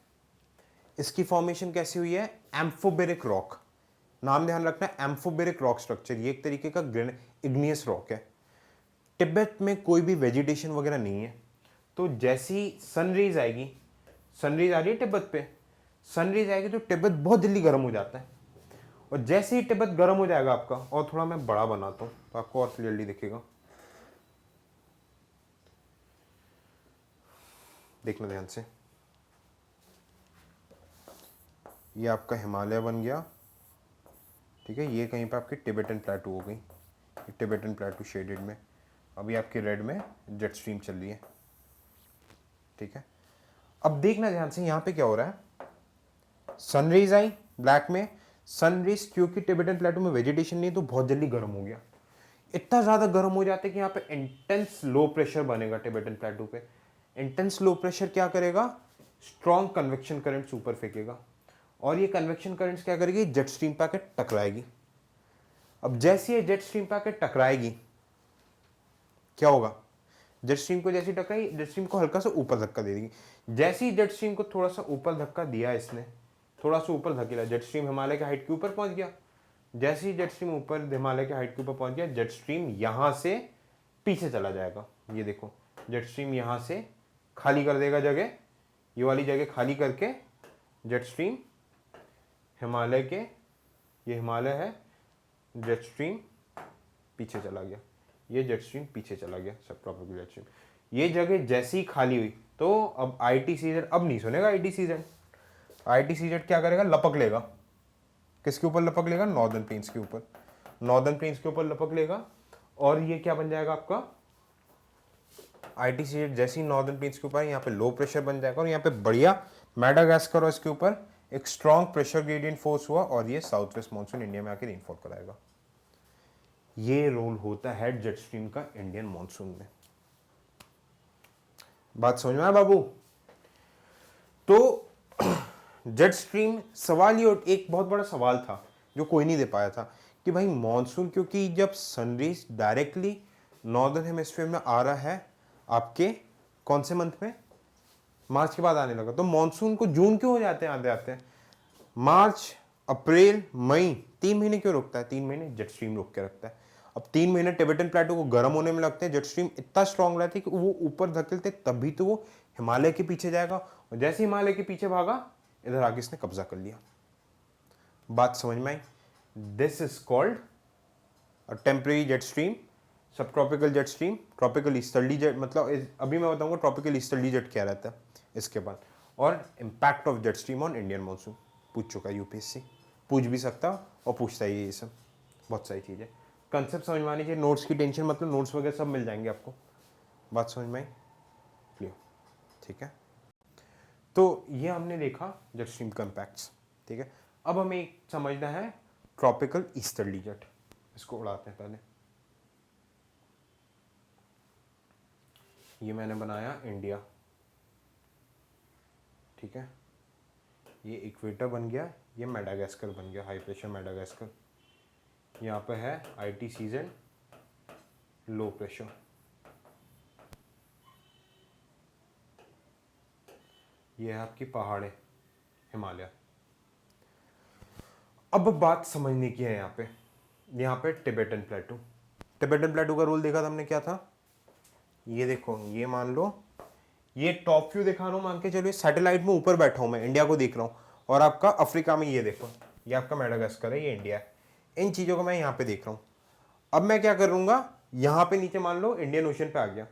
इसकी फॉर्मेशन कैसी हुई है, एम्फोबेरिक रॉक। नाम ध्यान रखना, एम्फोबेरिक रॉक स्ट्रक्चर, ये एक तरीके का इग्नियस रॉक है। तिब्बत में कोई भी वेजिटेशन वगैरह नहीं है, तो जैसी सनरेज आएगी, सनरेज आ रही है तिब्बत पे, सनरेज आएगी तो तिब्बत बहुत जल्दी गर्म हो जाता है, और जैसे ही तिब्बत गर्म हो जाएगा आपका, और थोड़ा मैं बड़ा बनाता हूँ तो आपको और क्लियरली दिखेगा, देखना ध्यान से। ये आपका हिमालय बन गया, ठीक है, ये कहीं पे आपकी टिबेटन प्लेटू हो गई, टिबेटन प्लेटू शेडेड में, अभी आपके रेड में जेट स्ट्रीम चल रही है। ठीक है, अब देखना ध्यान से यहाँ पे क्या हो रहा है, सनरेज आई ब्लैक में, सनरेज क्योंकि टिबेटन प्लेटू में वेजिटेशन नहीं तो बहुत जल्दी गर्म हो गया, इतना ज़्यादा गर्म हो जाता है कि यहाँ पे इंटेंस लो प्रेशर बनेगा टिबेटन प्लेटू पे। इंटेंस लो प्रेशर क्या करेगा, स्ट्रॉन्ग कन्वेक्शन करंट्स ऊपर फेंकेगा, और ये कन्वेक्शन करंट्स क्या करेगी, जेट स्ट्रीम पे आके टकराएगी। अब जैसे ये जेट स्ट्रीम पे आके टकराएगी क्या होगा, जेट स्ट्रीम को जैसे टकराई, जेट स्ट्रीम को हल्का सा ऊपर धक्का दे देगी। जैसे ही जेट स्ट्रीम को थोड़ा सा ऊपर धक्का दिया इसने, थोड़ा सा ऊपर धकेला, जेट स्ट्रीम हिमालय के हाइट के ऊपर पहुंच गया। जैसे ही जेट स्ट्रीम ऊपर हिमालय के हाइट के ऊपर पहुंच गया, जेट स्ट्रीम यहां से पीछे चला जाएगा। ये देखो जेट स्ट्रीम यहां से खाली कर देगा जगह, ये वाली जगह खाली करके जेट स्ट्रीम हिमालय के, ये हिमालय है, जेट स्ट्रीम पीछे चला गया, ये जेट स्ट्रीम पीछे चला गया, सब ट्रॉपिकल जेट स्ट्रीम। ये जगह जैसे ही खाली हुई तो अब ITCZ अब नहीं सुनेगा, ITCZ क्या करेगा, लपक लेगा, किसके ऊपर लपक लेगा, नॉर्दर्न प्लेन्स के ऊपर, नॉर्दर्न प्लेन्स के ऊपर लपक लेगा, और ये क्या बन जाएगा आपका, ITCZ जैसे ही नॉर्दर्न प्लेन्स के ऊपर यहाँ पे लो प्रेशर बन जाएगा, और यहाँ पे बढ़िया मेडागास्कर और इसके ऊपर एक स्ट्रॉन्ग प्रेशर ग्रेडियंट फोर्स हुआ, और ये साउथ वेस्ट मानसून इंडिया में आके रेनफॉल कराएगा। ये रोल होता है जेट स्ट्रीम का इंडियन मानसून में। बात समझ में आया बाबू? तो जेट स्ट्रीम सवाल ये, एक बहुत बड़ा सवाल था जो कोई नहीं दे पाया था कि भाई मानसून, क्योंकि जब सनरेज डायरेक्टली नॉर्दर्न हेमिस्फीयर में आ रहा है आपके कौन से मंथ में, मार्च के बाद आने लगा, तो मानसून को जून क्यों हो जाते हैं आते आते हैं, मार्च अप्रैल मई 3 महीने क्यों रुकता है, 3 महीने जेट स्ट्रीम रोक के रखता है। अब 3 महीने टिबेटन प्लेटू को गर्म होने में लगते हैं, जेट स्ट्रीम इतना स्ट्रांग रहती है कि वो ऊपर धकेलते तभी तो वो हिमालय के पीछे जाएगा, और जैसे हिमालय के पीछे भागा इधर आके इसने कब्जा कर लिया। बात समझ में आई? This is called a temporary jet stream, subtropical jet stream, tropical easterly jet, मतलब अभी मैं बताऊंगा ट्रॉपिकल ईस्टर्ली जेट क्या रहता है इसके बाद, और impact of jet stream on Indian monsoon पूछ चुका है UPSC, पूछ भी सकता और पूछता ही है, ये सब बहुत सारी चीज़ें, कंसेप्ट समझ में आनी चाहिए, नोट्स की टेंशन मतलब, नोट्स वगैरह सब मिल जाएंगे आपको। बात समझ में आई? क्लियर? ठीक है, तो ये हमने देखा जेट स्ट्रीम का इम्पैक्ट्स, ठीक है। अब हमें एक समझना है ट्रॉपिकल ईस्टर्ली जेट, इसको उड़ाते हैं पहले। ये मैंने बनाया इंडिया, ठीक है। ये इक्वेटर बन गया, ये मेडागास्कर बन गया, हाई प्रेशर मेडागास्कर। यहाँ पे है ITCZ लो प्रेशर। ये है आपकी पहाड़ें हिमालय। अब बात समझने की है यहाँ पे टिबेटन प्लेटू। टिबेटन प्लेटू का रोल देखा था हमने, क्या था? ये देखो, ये मान लो ये टॉप व्यू दिखा रहा हूँ, मान के चलिए सैटेलाइट में ऊपर बैठा हूँ मैं, इंडिया को देख रहा हूँ, और आपका अफ्रीका में ये देखो, ये आपका मेडागास्कर है, ये इंडिया है। इन चीज़ों को मैं यहाँ पे देख रहा हूँ। अब मैं क्या करूँगा, यहाँ पे नीचे मान लो इंडियन ओशन पे आ गया,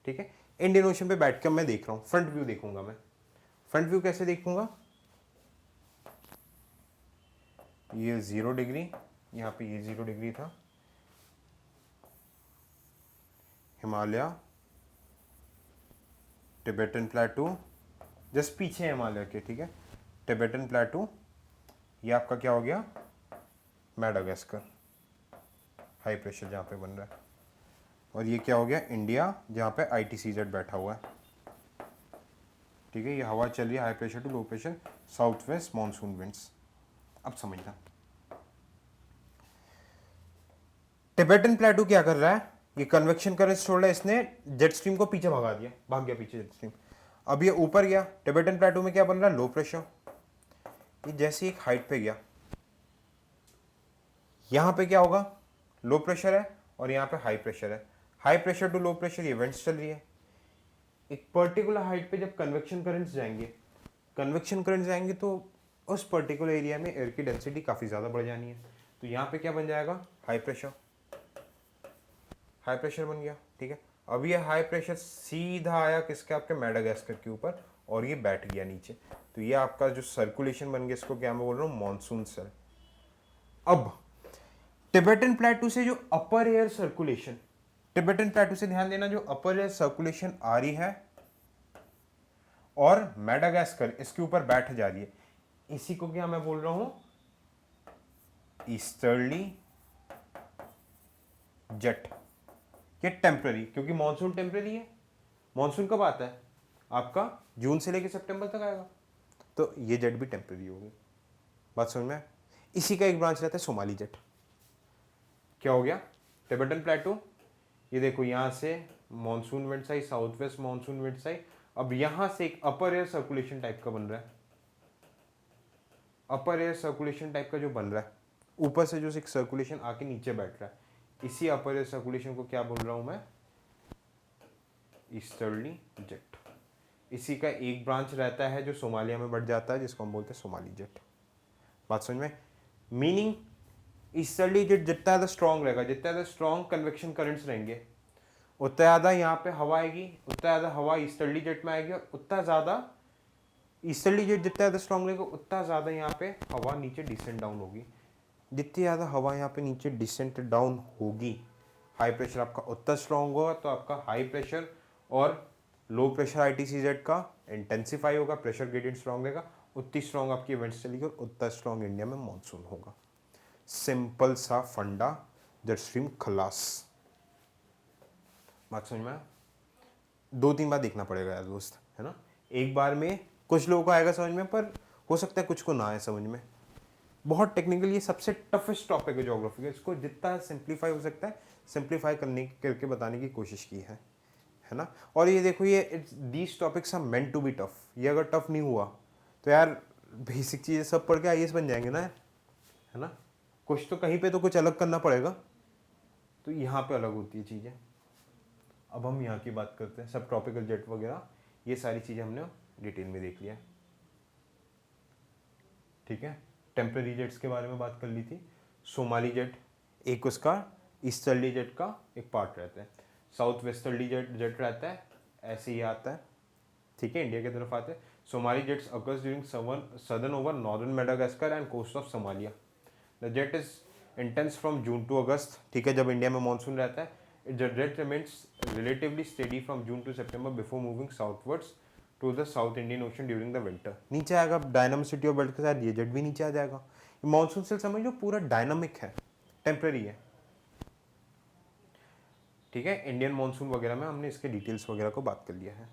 ठीक है। इंडियन ओशन पे बैठ कर मैं देख रहा हूँ, फ्रंट व्यू देखूंगा मैं। फ्रंट व्यू कैसे देखूंगा? ये 0 डिग्री, यहाँ पे ये 0 डिग्री था, हिमालय, टिबेटन प्लेटू, जस्ट पीछे है हिमालय के, ठीक है। टिबेटन प्लेटू, ये आपका क्या हो गया? मेडागास्कर, हाई प्रेशर जहाँ पे बन रहा है। और ये क्या हो गया? इंडिया, जहाँ पे ITCZ बैठा हुआ है, ठीक है। ये हवा चल रही है high pressure to low pressure, south west monsoon winds. अब समझना टिबेटन प्लेटू क्या कर रहा है, ये कन्वेक्शन करंट छोड़ रहा है, इसने जेट स्ट्रीम को पीछे भगा दिया, भाग गया पीछे जेट स्ट्रीम। अब ये ऊपर गया, टिबेटन प्लेटू में क्या बन रहा है? लो प्रेशर। ये जैसे एक हाइट पे गया, यहाँ पे क्या होगा? लो प्रेशर है, और यहाँ पे हाई प्रेशर है। High pressure to low pressure ये इवेंट्स चल रही है। एक पर्टिकुलर हाइट पे जब कन्वेक्शन करंट्स जाएंगे तो उस पर्टिकुलर एरिया में एयर की डेंसिटी काफ़ी ज़्यादा बढ़ जानी है। तो यहाँ पे क्या बन जाएगा? हाई प्रेशर बन गया, ठीक है। अब ये हाई प्रेशर सीधा आया किसके? आपके मेडागास्कर के ऊपर, और ये बैठ गया नीचे। तो ये आपका जो सर्कुलेशन बन गया, इसको क्या मैं बोल रहा हूँ? Monsoon cell. अब टिबेटन प्लेटू से जो upper air circulation, Tibetan plateau से ध्यान देना, जो अपर एयर सर्कुलेशन आ रही है और मेडागास्कर इसके ऊपर बैठ जा रही है, इसी को क्या मैं बोल रहा हूं? Easterly jet. ये टेम्पररी, क्योंकि मॉनसून टेम्पररी है। मॉनसून कब आता है? आपका जून से लेकर सितंबर तक आएगा, तो ये जेट भी टेम्पररी होगी। बात समझ में? इसी का एक ब्रांच रहता है सोमाली जेट। क्या हो गया? टिबेटन प्लेटू, ये देखो यहाँ से मॉनसून विंड्स आई, साउथ वेस्ट मॉनसून विंड्स आई। अब यहां से एक अपर एयर सर्कुलेशन टाइप का बन रहा है, अपर एयर सर्कुलेशन टाइप का जो बन रहा है, ऊपर से जो एक सर्कुलेशन आके नीचे बैठ रहा है, इसी अपर एयर सर्कुलेशन को क्या बोल रहा हूं मैं? Easterly jet. इसी का एक ब्रांच रहता है जो सोमालिया में बढ़ जाता है, जिसको हम बोलते हैं सोमाली जेट। बात समझ में? मीनिंग ईस्टर्ली जेट जितना ज़्यादा स्ट्रॉन्ग रहेगा, जितना ज़्यादा स्ट्रॉन्ग कन्वेक्शन करंट्स रहेंगे, उतना ज़्यादा यहाँ पे हवा आएगी, उतना ज़्यादा हवा ईस्टर्ली जेट में आएगी, और उतना ज़्यादा ईस्टर्ली जेट जितना ज़्यादा स्ट्रॉन्ग रहेगा, उतना ज़्यादा यहाँ पे हवा नीचे डिसेंट डाउन होगी। जितनी ज़्यादा हवा यहाँ पे नीचे डिसेंट डाउन होगी, हाई प्रेशर आपका उतना स्ट्रॉन्ग होगा, तो आपका हाई प्रेशर और लो प्रेशर ITCZ का इंटेंसिफाई होगा, प्रेशर ग्रेडियंट स्ट्रॉन्ग रहेगा, उतनी स्ट्रॉन्ग आपकी इवेंट्स चलेगी, और उतना स्ट्रॉन्ग इंडिया में मानसून होगा। सिंपल सा फंडा, जेट स्ट्रीम खलास। बात समझ में? 2-3 बार देखना पड़ेगा यार दोस्त, है ना। एक बार में कुछ लोगों को आएगा समझ में, पर हो सकता है कुछ को ना आए समझ में। बहुत टेक्निकल, ये सबसे टफेस्ट टॉपिक है ज्योग्राफी का। इसको जितना सिंप्लीफाई हो सकता है सिंप्लीफाई करके बताने की कोशिश की है ना। और ये देखो, ये these topics are meant to be tough. ये अगर टफ नहीं हुआ तो यार बेसिक चीज़ें सब पढ़ के IAS बन जाएंगे ना, है ना। कुछ तो कहीं पे तो कुछ अलग करना पड़ेगा, तो यहाँ पे अलग होती है चीज़ें। अब हम यहाँ की बात करते हैं, सब ट्रॉपिकल जेट वगैरह, ये सारी चीज़ें हमने डिटेल में देख लिया, ठीक है। टेम्पररी जेट्स के बारे में बात कर ली थी। सोमाली जेट एक उसका ईस्टर्ली जेट का एक पार्ट रहता है, साउथ वेस्टर्ली जेट रहता है, ऐसे ही आता है, ठीक है, इंडिया की तरफ आते हैं। Somali jets occurs during southern over northern Madagascar and coast of Somalia. The jet is intense from June to August, ठीक है, जब इंडिया में मानसून रहता है। The jet remains relatively steady from June to September before moving southwards to the south Indian ocean during the winter. नीचे आएगा डायनामिसिटी ऑफ बेल्ट के साथ, ये जेट भी नीचे आ जाएगा। मानसून सेल समझ लो पूरा डायनामिक है, टेम्पररी है, ठीक है। इंडियन मानसून वगैरह में हमने इसके डिटेल्स वगैरह को बात कर लिया है।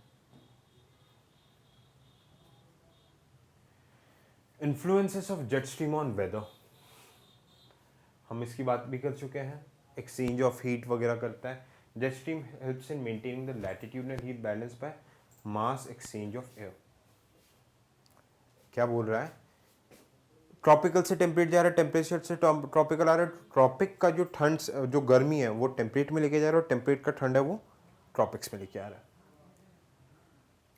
Influences of jet stream on whether, हम इसकी बात भी कर चुके हैं। एक्सचेंज ऑफ हीट वगैरह करता है। Jet stream helps in maintaining the latitudinal heat balance by mass exchange of air. क्या बोल रहा है, ट्रॉपिकल से टेम्परेट जा रहा है, टेम्परेचर से ट्रॉपिकल आ रहा है। ट्रॉपिक का जो ठंड, जो गर्मी है वो टेम्परेट में लेके जा रहा है, और टेम्परेट का ठंड है वो ट्रॉपिक्स में लेके आ रहा है,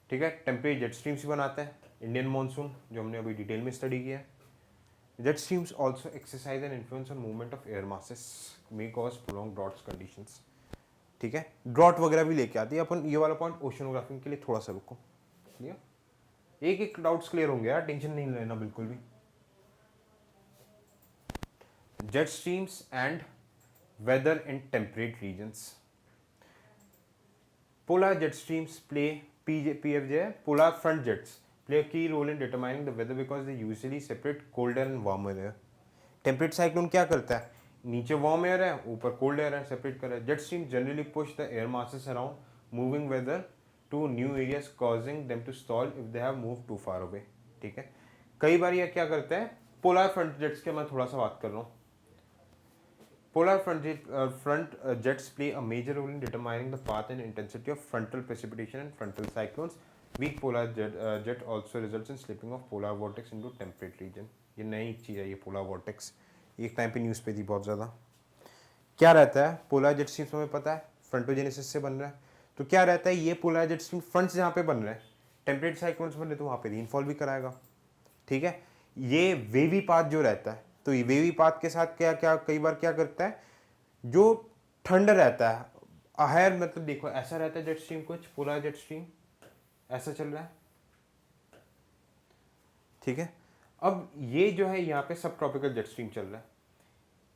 ठीक है। टेम्परेट जेट स्ट्रीम्स ही बनाता है। इंडियन मानसून जो हमने अभी डिटेल में स्टडी किया है। Jet streams also exercise and influence on movement of air masses, may cause prolong droughts conditions, ठीक है। ड्रॉट वगैरह भी लेके आती है। अपन ये वाला पॉइंट ओशनोग्राफी के लिए थोड़ा सा रुको, क्लियर, एक एक डाउट्स क्लियर होंगे यार, टेंशन नहीं लेना बिल्कुल भी। Jet streams and weather in temperate regions. Polar jet streams play PFJ, polar front jets play a key role in determining the weather because they usually separate colder and warmer air. Temperate cyclone क्या करता है, नीचे वार्म एयर है, ऊपर कोल्ड एयर है, सेपरेट कर रहा है। Jet stream generally push the air masses around moving weather to new areas causing them to stall if they have move too far away, ठीक है। कई बार ये क्या करता है, पोलर फ्रंट जेट्स के मैं थोड़ा सा बात कर रहा हूँ। Polar front jets play a major role in determining the path and intensity of frontal precipitation and frontal cyclones. Weak polar jet also results in slipping of polar vortex into temperate region. ये नई चीज़ है ये पोलर वॉर्टेक्स, एक टाइम पे न्यूज़ पे थी बहुत ज़्यादा। क्या रहता है, पोलर जेट स्ट्रीम्स हमें पता है फ्रंटोजेनेसिस से बन रहा है, तो क्या रहता है ये पोलर जेट स्ट्रीम फ्रंट से जहाँ पे बन रहे हैं, टेम्परेट साइक्लोन्स बन रहे तो वहाँ पे रेनफॉल भी कराएगा, ठीक है। ये वेवी पाथ जो रहता है, तो ये वेवी पाथ के साथ क्या क्या कई बार क्या करता है, जो ठंड रहता है हायर, मतलब देखो ऐसा रहता है जेट स्ट्रीम, कुछ पोलर जेट स्ट्रीम ऐसा चल रहा है, ठीक है। अब ये जो है यहाँ पे सब ट्रॉपिकल जेट स्ट्रीम चल रहा है,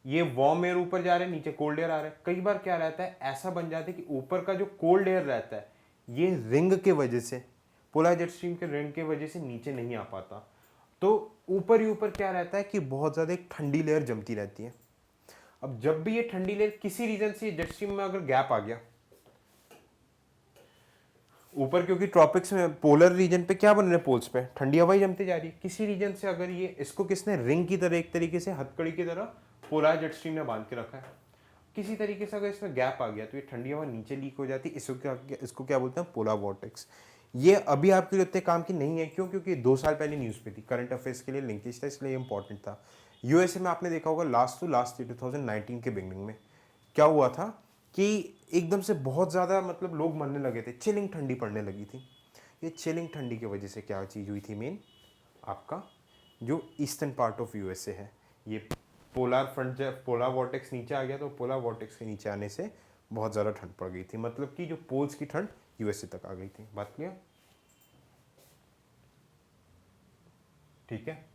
ये वार्म एयर ऊपर जा रहे हैं, नीचे कोल्ड एयर आ रहा है। कई बार क्या रहता है, ऐसा बन जाता है कि ऊपर का जो कोल्ड एयर रहता है ये रिंग के वजह से, पोलर जेट स्ट्रीम के रिंग के वजह से नीचे नहीं आ पाता, तो ऊपर ही ऊपर क्या रहता है कि बहुत ज़्यादा एक ठंडी लेयर जमती रहती है। अब जब भी ये ठंडी लेयर किसी रीजन से जेट स्ट्रीम में अगर गैप आ गया ऊपर, क्योंकि ट्रॉपिक्स में पोलर रीजन पे क्या बन रहे हैं, पोल्स पे ठंडी हवा ही जमती जा रही है, किसी रीजन से अगर ये इसको किसने रिंग की तरह, एक तरीके से हथकड़ी की तरह पोलर जेट स्ट्रीम ने बांध के रखा है, किसी तरीके से अगर इसमें गैप आ गया तो ये ठंडी हवा नीचे लीक हो जाती है। इसको क्या बोलते हैं, पोलर वॉर्टेक्स। ये अभी आपके लिए उतने काम की नहीं है, क्यों, क्योंकि 2 साल पहले न्यूज़ पे थी, करंट अफेयर्स के लिए लिंकेज था, इसलिए इंपॉर्टेंट था। यूएसए में आपने देखा होगा लास्ट 2019 के बिगनिंग में क्या हुआ था कि एकदम से बहुत ज़्यादा मतलब लोग मरने लगे थे, चिलिंग ठंडी पड़ने लगी थी। ये चिलिंग ठंडी की वजह से क्या चीज़ हुई थी, मेन आपका जो ईस्टर्न पार्ट ऑफ यूएसए है, ये पोलर वॉर्टेक्स नीचे आ गया, तो पोलर वॉर्टेक्स के नीचे आने से बहुत ज़्यादा ठंड पड़ गई थी, मतलब कि जो पोल्स की ठंड यूएसए तक आ गई थी। बात क्लियर, ठीक है।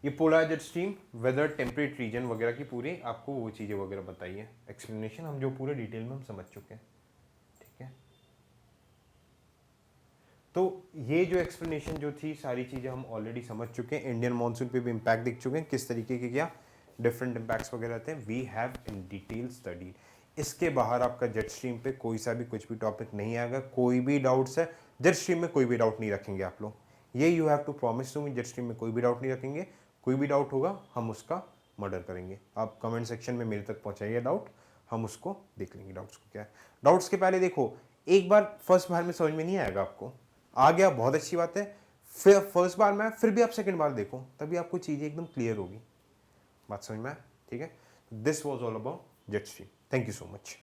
ये polar jet stream, weather, temperate region वगैरह की पूरी आपको वो चीज़ें वगैरह बताई है, एक्सप्लेनेशन हम जो पूरे डिटेल में हम समझ चुके हैं, ठीक है। तो ये जो एक्सप्लेनेशन जो थी, सारी चीज़ें हम ऑलरेडी समझ चुके हैं। इंडियन मानसून पे भी इम्पैक्ट दिख चुके हैं, किस तरीके के क्या डिफरेंट इम्पैक्ट्स वगैरह आते हैं, we have in detail study. इसके बाहर आपका जेट स्ट्रीम पे कोई सा भी कुछ भी टॉपिक नहीं आएगा। कोई भी डाउट्स है जेट स्ट्रीम में, कोई भी डाउट नहीं रखेंगे आप लोग, ये you have to promise to me, jet stream में कोई भी डाउट नहीं रखेंगे। कोई भी डाउट होगा हम उसका मर्डर करेंगे। आप कमेंट सेक्शन में मेरे तक पहुंचाइए डाउट, हम उसको देख लेंगे डाउट्स को क्या है। डाउट्स के पहले देखो, एक बार फर्स्ट बार में समझ में नहीं आएगा, आपको आ गया बहुत अच्छी बात है, फिर फर्स्ट बार में फिर भी आप सेकंड बार देखो, तभी आपको चीज़ें एकदम क्लियर होगी। बात समझ में आया, ठीक है। This was all about jet stream. Thank you so much.